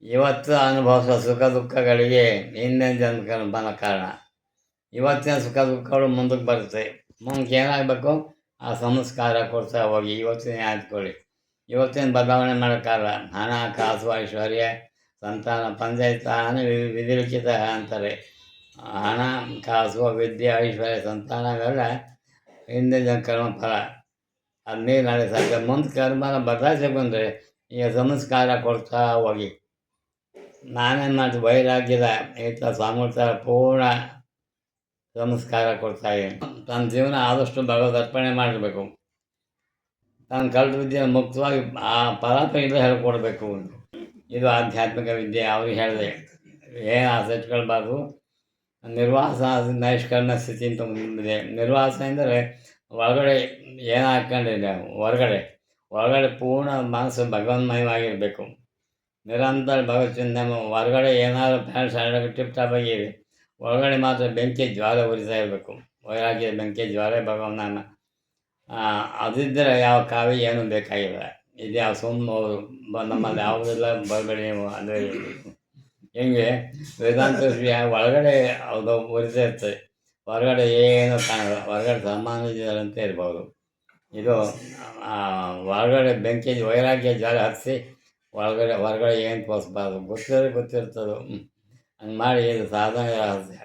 ಇವತ್ತು ಅನುಭವಿಸುವ ಸುಖ ದುಃಖಗಳಿಗೆ ಹಿಂದಿನ ಜನ್ಮದ ಕಾರಣ. ಇವತ್ತಿನ ಸುಖ ದುಃಖಗಳು ಮುಂದಕ್ಕೆ ಬರುತ್ತೆ. ಮುಂದಕ್ಕೆ ಏನಾಗಬೇಕು ಆ ಸಂಸ್ಕಾರ ಕೊಡ್ತಾ ಹೋಗಿ ಇವತ್ತಿನ ಆಯ್ದುಕೊಳ್ಳಿ. ಇವತ್ತಿನ ಬದಲಾವಣೆ ಮಾಡೋಕ್ಕಾಗಲ್ಲ. ಹಣ, ಕಾಸು, ಐಶ್ವರ್ಯ, ಸಂತಾನ, ಪಂಚಾಯತಾನ ವಿಧಿಲಿಖಿತ ಅಂತಾರೆ. ಹಣ, ಕಾಸು, ವಿದ್ಯೆ, ಐಶ್ವರ್ಯ, ಸಂತಾನ ಇವೆಲ್ಲ ಹಿಂದಿನ ಕರ್ಮ ಫಲ. ಅದು ನಾಳೆ ಸಾಧ್ಯ. ಮುಂದೆ ಕರ್ಮನ ಬದಲಾಯಿಸಿ ಬಂದರೆ ಈಗ ಸಂಸ್ಕಾರ ಕೊಡ್ತಾ ಹೋಗಿ. ನಾನೇನು ಮಾಡ್ತೀನಿ, ವೈರಾಗ್ಯದ ಇಂಥ ಸಾಮರ್ಥ್ಯ ಪೂರ್ಣ ಸಂಸ್ಕಾರ ಕೊಡ್ತಾ ಇದ್ದೀನಿ. ತನ್ನ ಜೀವನ ಆದಷ್ಟು ಭಗವದ್ ಅರ್ಪಣೆ ಮಾಡಬೇಕು. ತನ್ನ ಕಲ್ತ ವಿದ್ಯೆ ಮುಕ್ತವಾಗಿ ಆ ಫಲಾಫಲ ಹೇಳ್ಕೊಡ್ಬೇಕು. ಇದು ಆಧ್ಯಾತ್ಮಿಕ ವಿದ್ಯೆ. ಅವ್ರಿಗೆ ಹೇಳಿದೆ ಏನು ಆಸೆ ಇಟ್ಕೊಳ್ಬಾರ್ದು. ನಿರ್ವಾಸ ನೈಷ್ಕರ್ಮ ಸ್ಥಿತಿ ಅಂತ ಮುಂದಿದೆ. ನಿರ್ವಾಸ ಎಂದರೆ ಒಳಗಡೆ ಏನು ಹಾಕ್ಕೊಂಡಿಲ್ಲ, ಹೊರಗಡೆ ಪೂರ್ಣ ಮನಸ್ಸು ಭಗವನ್ಮಯವಾಗಿರಬೇಕು. ನಿರಂತರ ಭಗವತ್ಚಿಂತನೆ. ಹೊರಗಡೆ ಏನಾದರೂ ಪ್ಯಾಂಟ್ ಶರ್ಟ್ ಟಿಪ್ ಟಾಪ್ ಆಗಿರಿ, ಒಳಗಡೆ ಮಾತ್ರ ಬೆಂಕಿ ಜ್ವಾಲೆ ಉರಿತಾ ಇರಬೇಕು. ವೈರಾಗ್ಯದ ಬೆಂಕಿ ಜ್ವಾಲೆ ಭಗವನ್ನ. ಅದಿದ್ದರೆ ಯಾವ ಕಾವಿ ಏನೂ ಬೇಕಾಗಿಲ್ಲ. ಇದು ಯಾವ ಸುಮ್ಮನೆ ನಮ್ಮಲ್ಲಿ ಯಾವುದೆಲ್ಲ ಬರಬೇಡಿ ನೀವು ಅಂದರೆ ಹೆಂಗೆ ವೇದಾಂತ ಒಳಗಡೆ ಅದು ಉರಿತಾ ಇರ್ತದೆ, ಹೊರಗಡೆ ಏನು ಕಾಣಲ್ಲ. ಹೊರಗಡೆ ಸಾಮಾನ್ಯರಂತೆ ಇರ್ಬೋದು. ಇದು ಹೊರಗಡೆ ಬೆಂಕಿ ವೈರಾಗ್ಯ ಜ್ವಾಲೆ ಹತ್ತಿಸಿ ಹೊರಗಡೆ ಏನು ತೋರಿಸ್ಬಾರ್ದು. ಗೊತ್ತಿರ್ತದೆ. ಹಂಗೆ ಮಾಡಿ ಇದು ಸಾಧನೆ ರಹಸ್ಯ.